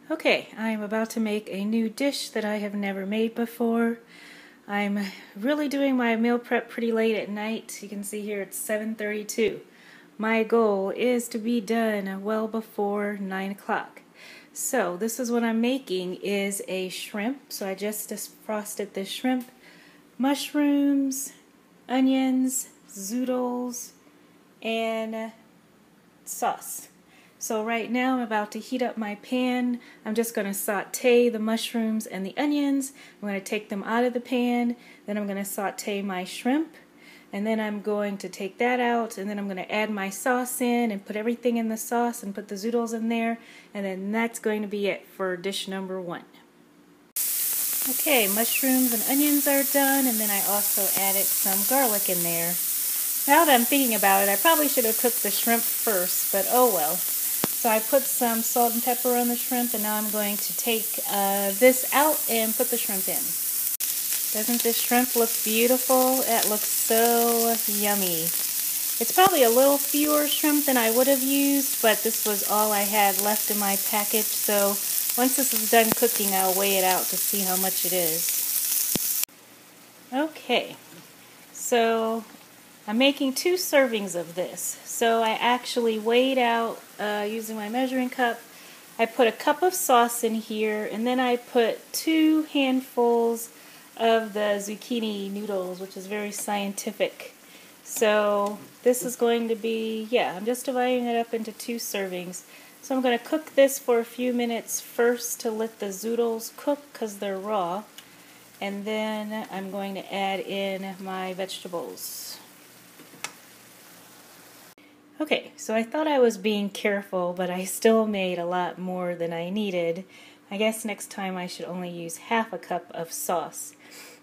Okay, I'm about to make a new dish that I have never made before. I'm really doing my meal prep pretty late at night. You can see here it's 7:32. My goal is to be done well before 9 o'clock. So this is what I'm making is a shrimp. So I just defrosted this shrimp, mushrooms, onions, zoodles, and sauce. So right now I'm about to heat up my pan. I'm just going to saute the mushrooms and the onions. I'm going to take them out of the pan. Then I'm going to saute my shrimp. And then I'm going to take that out. And then I'm going to add my sauce in and put everything in the sauce and put the zoodles in there. And then that's going to be it for dish number 1. Okay, mushrooms and onions are done. And then I also added some garlic in there. Now that I'm thinking about it, I probably should have cooked the shrimp first, but oh well. So I put some salt and pepper on the shrimp, and now I'm going to take this out and put the shrimp in. Doesn't this shrimp look beautiful? It looks so yummy. It's probably a little fewer shrimp than I would have used, but this was all I had left in my package, so once this is done cooking, I'll weigh it out to see how much it is. Okay, so I'm making 2 servings of this. So I actually weighed out using my measuring cup. I put a cup of sauce in here, and then I put 2 handfuls of the zucchini noodles, which is very scientific. So this is going to be, I'm just dividing it up into 2 servings. So I'm going to cook this for a few minutes first to let the zoodles cook because they're raw. And then I'm going to add in my vegetables. Okay, so I thought I was being careful, but I still made a lot more than I needed. I guess next time I should only use half a cup of sauce.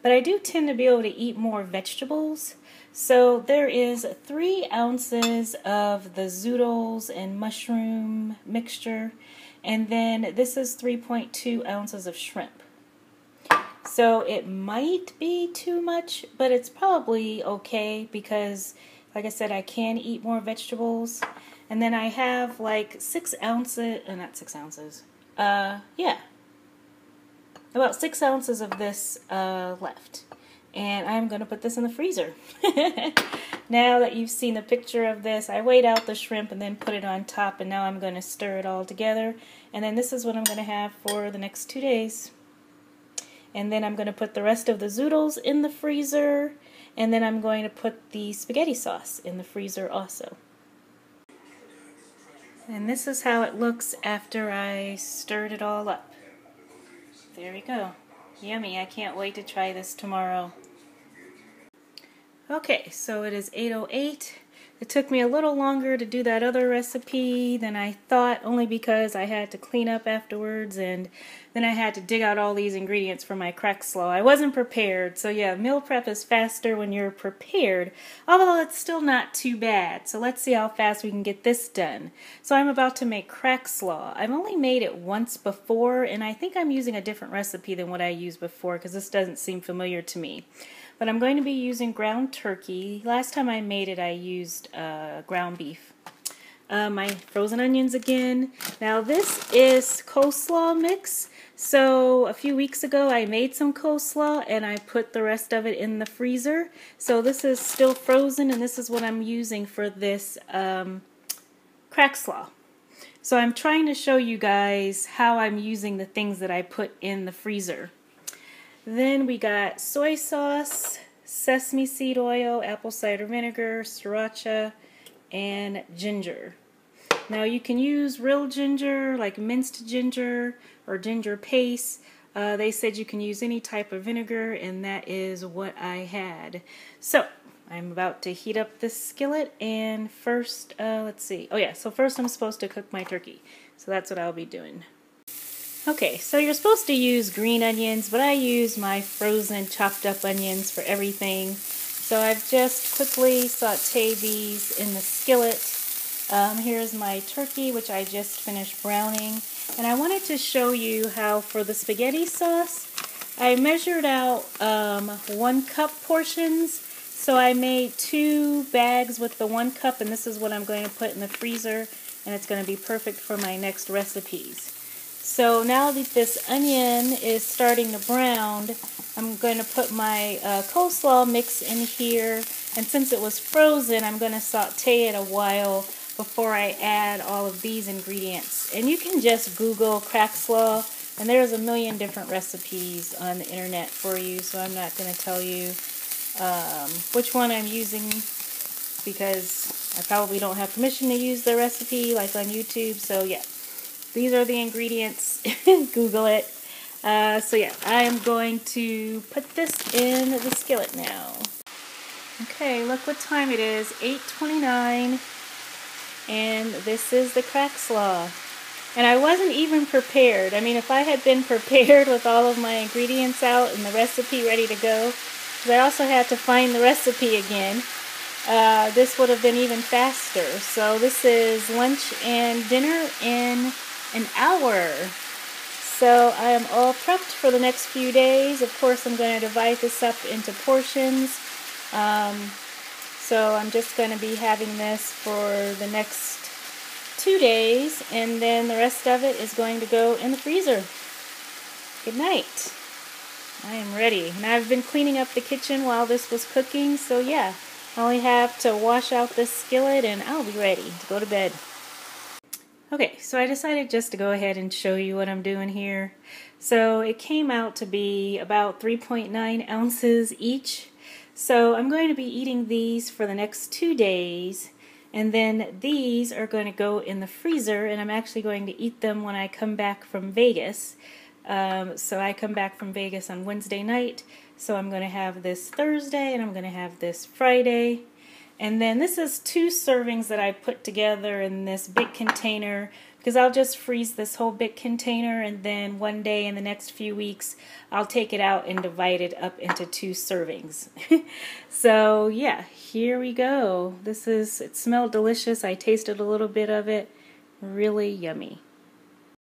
But I do tend to be able to eat more vegetables. So there is 3 ounces of the zoodles and mushroom mixture, and then this is 3.2 ounces of shrimp. So it might be too much, but it's probably okay because, like I said, I can eat more vegetables. And then I have like 6 ounces, not 6 ounces, about 6 ounces of this left. And I'm going to put this in the freezer. Now that you've seen the picture of this, I weighed out the shrimp and then put it on top, and now I'm going to stir it all together. And then this is what I'm going to have for the next 2 days. And then I'm going to put the rest of the zoodles in the freezer. And then I'm going to put the spaghetti sauce in the freezer also. And this is how it looks after I stirred it all up. There we go. Yummy. I can't wait to try this tomorrow. Okay, so it is 8:08. It took me a little longer to do that other recipe than I thought, only because I had to clean up afterwards, and then I had to dig out all these ingredients for my crack slaw. I wasn't prepared, so yeah, meal prep is faster when you're prepared, although it's still not too bad. So let's see how fast we can get this done. So I'm about to make crack slaw. I've only made it once before, and I think I'm using a different recipe than what I used before because this doesn't seem familiar to me. But I'm going to be using ground turkey. Last time I made it, I used ground beef. My frozen onions again. Now this is coleslaw mix. So a few weeks ago I made some coleslaw and I put the rest of it in the freezer. So this is still frozen, and this is what I'm using for this crack slaw. So I'm trying to show you guys how I'm using the things that I put in the freezer. Then we got soy sauce, sesame seed oil, apple cider vinegar, sriracha, and ginger. Now you can use real ginger, like minced ginger or ginger paste. They said you can use any type of vinegar, and that is what I had. So I'm about to heat up this skillet, and first, let's see. Oh yeah, so first I'm supposed to cook my turkey. So that's what I'll be doing. Okay, so you're supposed to use green onions, but I use my frozen chopped up onions for everything. So I've just quickly sauteed these in the skillet. Here's my turkey, which I just finished browning. And I wanted to show you how for the spaghetti sauce, I measured out 1 cup portions. So I made 2 bags with the 1 cup, and this is what I'm going to put in the freezer, and it's going to be perfect for my next recipes. So now that this onion is starting to brown, I'm going to put my coleslaw mix in here. And since it was frozen, I'm going to saute it a while before I add all of these ingredients. And you can just Google cracked slaw, and there's a million different recipes on the internet for you. So I'm not going to tell you which one I'm using, because I probably don't have permission to use the recipe like on YouTube. So yeah, these are the ingredients. Google it. So yeah, I am going to put this in the skillet now. Okay, look what time it is, 8:29, and this is the cracked slaw. And I wasn't even prepared. I mean, if I had been prepared with all of my ingredients out and the recipe ready to go, because I also had to find the recipe again, this would have been even faster. So this is lunch and dinner in an hour. So I am all prepped for the next few days. Of course, I'm going to divide this up into portions. So I'm just going to be having this for the next 2 days, and then the rest of it is going to go in the freezer. Good night. I am ready. And I've been cleaning up the kitchen while this was cooking, so yeah, I only have to wash out this skillet and I'll be ready to go to bed. Okay, so I decided just to go ahead and show you what I'm doing here. So it came out to be about 3.9 ounces each. So I'm going to be eating these for the next 2 days, and then these are going to go in the freezer, and I'm actually going to eat them when I come back from Vegas. So I come back from Vegas on Wednesday night, so I'm going to have this Thursday, and I'm going to have this Friday. And then this is 2 servings that I put together in this big container, because I'll just freeze this whole big container, and then one day in the next few weeks I'll take it out and divide it up into 2 servings. So yeah, here we go. It smelled delicious. I tasted a little bit of it. Really yummy.